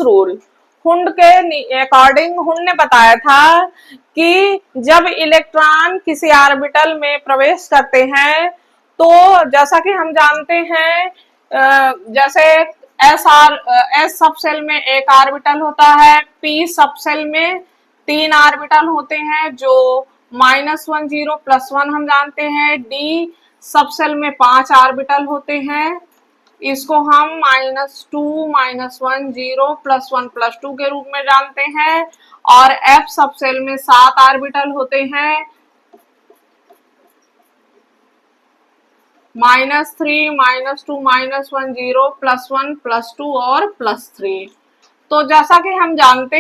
Rule Hund के according Hund ने बताया था कि जब इलेक्ट्रॉन किसी ऑर्बिटल में प्रवेश करते हैं तो जैसा कि हम जानते हैं जैसे एस सब सेल में एक ऑर्बिटल होता है, पी सब सेल में 3 ऑर्बिटल होते हैं जो -1 0 +1 हम जानते हैं, डी सब सेल में 5 ऑर्बिटल होते हैं, इसको हम -2 -1 0 +1 +2 के रूप में जानते हैं, और एफ सब सेल में 7 ऑर्बिटल होते हैं, -3 -2 -1 0 +1 +2 और +3। तो जैसा कि हम जानते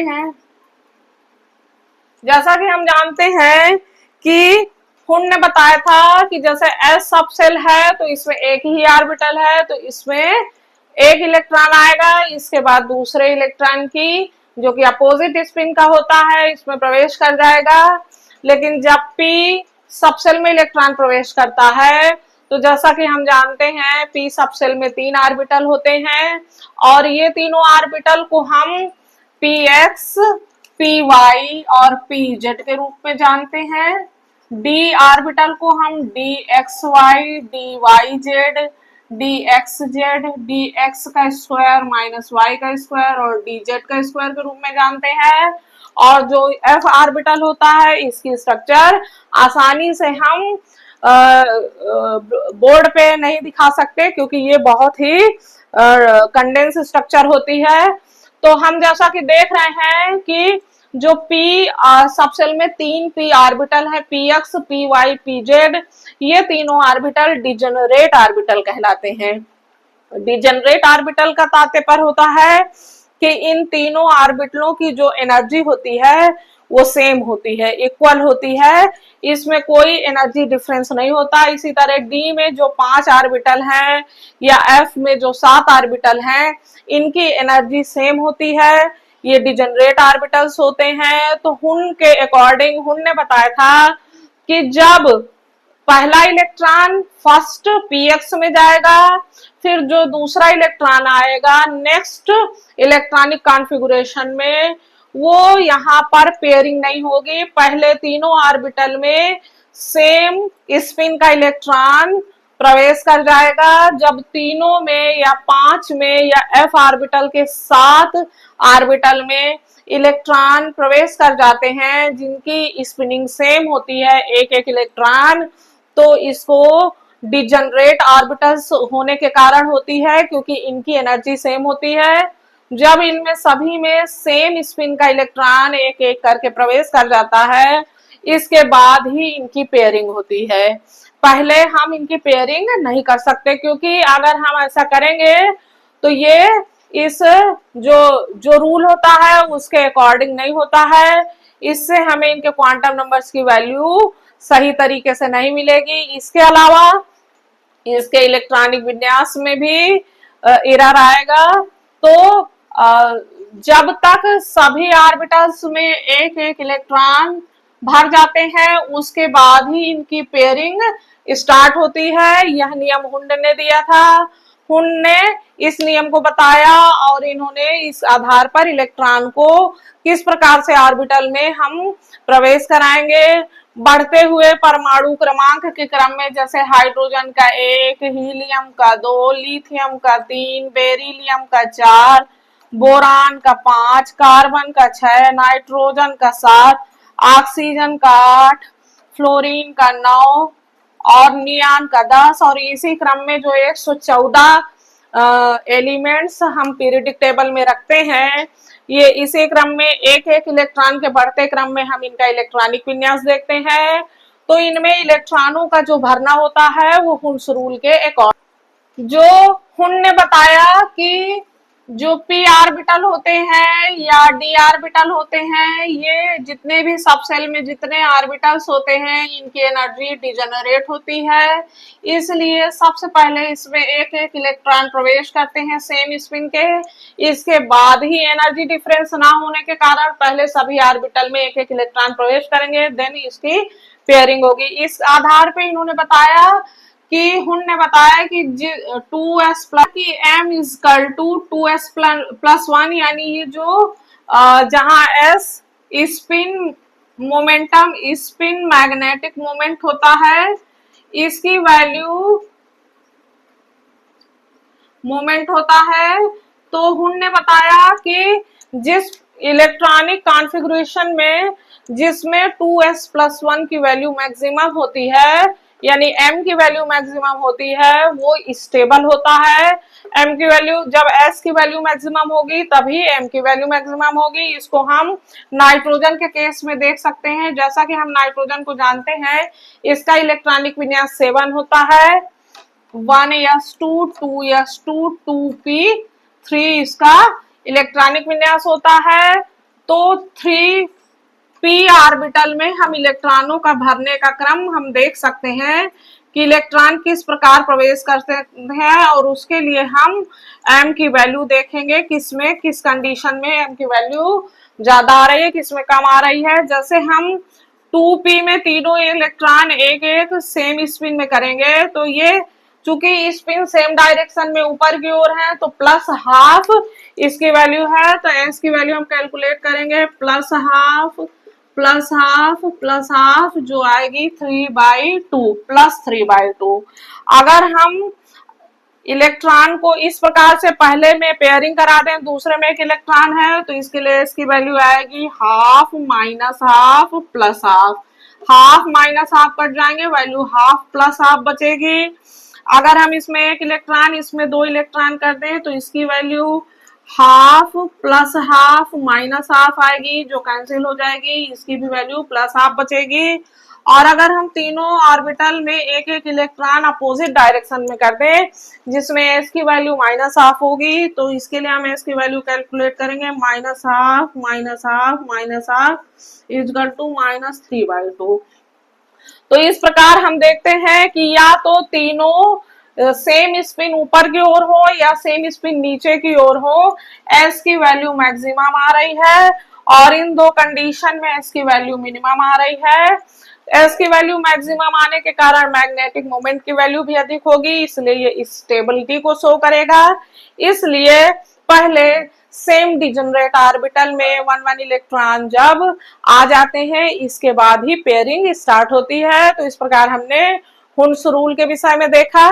हैं कि हुंड ने बताया था कि जैसे एस सब सेल है तो इसमें एक ही ऑर्बिटल है, तो इसमें एक इलेक्ट्रॉन आएगा, इसके बाद दूसरे इलेक्ट्रॉन की जो कि अपोजिट स्पिन का होता है इसमें प्रवेश कर जाएगा। लेकिन जब पी सब सेल में इलेक्ट्रॉन प्रवेश करता है तो जैसा कि हम जानते हैं पी सब सेल में 3 ऑर्बिटल होते हैं, और ये तीनों ऑर्बिटल को हम पी एक्स, पी वाई और पी जेड के रूप में जानते हैं। डी ऑर्बिटल को हम D X Y, D Y Z, D X Z, D X का स्क्वायर माइनस वाई का स्क्वायर और डी जेड का स्क्वायर के रूप में जानते हैं। और जो एफ ऑर्बिटल होता है इसकी स्ट्रक्चर आसानी से हम बोर्ड पे नहीं दिखा सकते क्योंकि ये बहुत ही कंडेंस स्ट्रक्चर होती है। तो हम जैसा कि देख रहे हैं कि जो पी सब सेल में 3 पी ऑर्बिटल है, P X, P Y, P Z, ये तीनों ऑर्बिटल डिजेनरेट ऑर्बिटल कहलाते हैं। डिजेनरेट ऑर्बिटल का तात्पर्य होता है कि इन तीनों ऑर्बिटलों की जो एनर्जी होती है वो सेम होती है, इक्वल होती है, इसमें कोई एनर्जी डिफरेंस नहीं होता। इसी तरह डी में जो 5 ऑर्बिटल हैं या एफ में जो 7 ऑर्बिटल हैं इनकी एनर्जी सेम होती है, ये डिजेनरेट ऑर्बिटल्स होते हैं। तो हुंड के अकॉर्डिंग हुंड ने बताया था कि जब पहला इलेक्ट्रॉन फर्स्ट पीएक्स में जाएगा, फिर जो दूसरा इलेक्ट्रॉन आएगा नेक्स्ट इलेक्ट्रॉनिक कॉन्फ़िगरेशन में, वो यहाँ पर पेयरिंग नहीं होगी, पहले तीनों ऑर्बिटल में सेम स्पिन का इलेक्ट्रॉन प्रवेश कर जाएगा। जब तीनों में या 5 में या एफ ऑर्बिटल के 7 ऑर्बिटल में इलेक्ट्रॉन प्रवेश कर जाते हैं जिनकी स्पिनिंग सेम होती है एक एक इलेक्ट्रॉन, तो इसको डिजेनरेट ऑर्बिटल्स होने के कारण होती है क्योंकि इनकी एनर्जी सेम होती है। जब इनमें सभी में सेम स्पिन का इलेक्ट्रॉन एक एक करके प्रवेश कर जाता है इसके बाद ही इनकी पेयरिंग होती है, पहले हम इनकी पेयरिंग नहीं कर सकते क्योंकि अगर हम ऐसा करेंगे तो ये इस जो रूल होता है उसके अकॉर्डिंग नहीं होता है, इससे हमें इनके क्वांटम नंबर्स की वैल्यू सही तरीके से नहीं मिलेगी। इसके अलावा इसके इलेक्ट्रॉनिक विन्यास में भी एरर आएगा। तो जब तक सभी ऑर्बिटल्स में एक एक इलेक्ट्रॉन भर जाते हैं उसके बाद ही इनकी पेयरिंग स्टार्ट होती है, यह नियम हुंड ने दिया था। हुंड ने इस नियम को बताया और इन्होंने इस आधार पर इलेक्ट्रॉन को किस प्रकार से ऑर्बिटल में हम प्रवेश कराएंगे, बढ़ते हुए परमाणु क्रमांक के क्रम में, जैसे हाइड्रोजन का 1, हीलियम का 2, लिथियम का 3, बेरिलियम का 4, बोरान का 5, कार्बन का 6, नाइट्रोजन का 7, ऑक्सीजन का 8, फ्लोरीन का 9 और नियान का 10, और इसी क्रम में जो 114 एलिमेंट्स हम पीरियडिक टेबल में रखते हैं, ये इसी क्रम में एक एक इलेक्ट्रॉन के बढ़ते क्रम में हम इनका इलेक्ट्रॉनिक विन्यास देखते हैं। तो इनमें इलेक्ट्रॉनों का जो भरना होता है वो हुंड्स रूल के अकॉर्डिंग, जो हुंड ने बताया कि जो पी ऑर्बिटल होते हैं या डी ऑर्बिटल होते हैं, ये जितने भी सब सेल में जितने ऑर्बिटल्स होते हैं इनकी एनर्जी डिजेनरेट होती है, इसलिए सबसे पहले इसमें एक एक इलेक्ट्रॉन प्रवेश करते हैं सेम स्पिन के, इसके बाद ही एनर्जी डिफरेंस ना होने के कारण पहले सभी ऑर्बिटल में एक एक इलेक्ट्रॉन प्रवेश करेंगे, देन इसकी पेयरिंग होगी। इस आधार पे इन्होंने बताया कि हुन ने बताया कि 2s प्लस की m is equal to 2s plus 1, यानी ये जो जहां s spin momentum, spin magnetic moment होता है, इसकी वैल्यू मोमेंट होता है। तो हुन ने बताया कि जिस इलेक्ट्रॉनिक कॉन्फ़िगरेशन में जिसमें 2s प्लस 1 की वैल्यू मैक्सिमम होती है, यानी m की वैल्यू मैक्सिमम होती है, वो स्टेबल होता है। m की वैल्यू जब s की वैल्यू मैक्सिमम होगी तभी m की वैल्यू मैक्सिमम होगी। इसको हम नाइट्रोजन के केस में देख सकते हैं। जैसा कि हम नाइट्रोजन को जानते हैं, इसका इलेक्ट्रॉनिक विन्यास 7 होता है, 1s2 2s2 2p3 इसका इलेक्ट्रॉनिक विन्यास होता है। तो 3p ऑर्बिटल में हम इलेक्ट्रॉनों का भरने का क्रम हम देख सकते हैं कि इलेक्ट्रॉन किस प्रकार प्रवेश करते हैं, और उसके लिए हम m की वैल्यू देखेंगे, किसमें किस कंडीशन में m की वैल्यू ज्यादा आ रही है, किसमें कम आ रही है। जैसे हम 2p में तीनों इलेक्ट्रॉन एक एक सेम स्पिन में करेंगे, तो ये चूंकि स्पिन सेम डायरेक्शन में ऊपर की ओर है, तो प्लस हाफ इसकी वैल्यू है। तो s की वैल्यू हम कैलकुलेट करेंगे, plus half plus half plus half, जो आएगी 3/2 प्लस 3/2। अगर हम इलेक्ट्रॉन को इस प्रकार से पहले में पेयरिंग करा दें, दूसरे में एक इलेक्ट्रॉन है, तो इसके लिए इसकी वैल्यू आएगी half minus half plus half. Half minus half cut जाएंगे, वैल्यू हाफ प्लस हाफ बचेगी। अगर हम इसमें एक इलेक्ट्रॉन, इसमें 2 इलेक्ट्रॉन कर दें, तो इसकी value half plus half minus half आएगी, जो कैंसिल हो जाएगी, इसकी भी वैल्यू प्लस हाफ बचेगी। और अगर हम तीनों ऑर्बिटल में एक एक इलेक्ट्रॉन अपोजिट डायरेक्शन में कर दें, जिसमें s की वैल्यू माइनस हाफ होगी, तो इसके लिए हम s की वैल्यू कैलकुलेट करेंगे, minus half minus half minus half equal to minus 3/2। तो इस प्रकार हम देखते हैं कि या तो तीनों सेम स्पिन ऊपर की ओर हो या सेम स्पिन नीचे की ओर हो, s की वैल्यू मैक्सिमम आ रही है, और इन दो कंडीशन में s की वैल्यू मिनिमम आ रही है। s की वैल्यू मैक्सिमम आने के कारण मैग्नेटिक मोमेंट की वैल्यू भी अधिक होगी, इसलिए ये स्टेबिलिटी को शो करेगा। इसलिए पहले सेम डिजनरेट ऑर्बिटल में 1 इलेक्ट्रॉन जब आ जाते हैं, इसके बाद ही पेयरिंग स्टार्ट होती है। तो इस प्रकार हमने हुन्स रूल के विषय में देखा।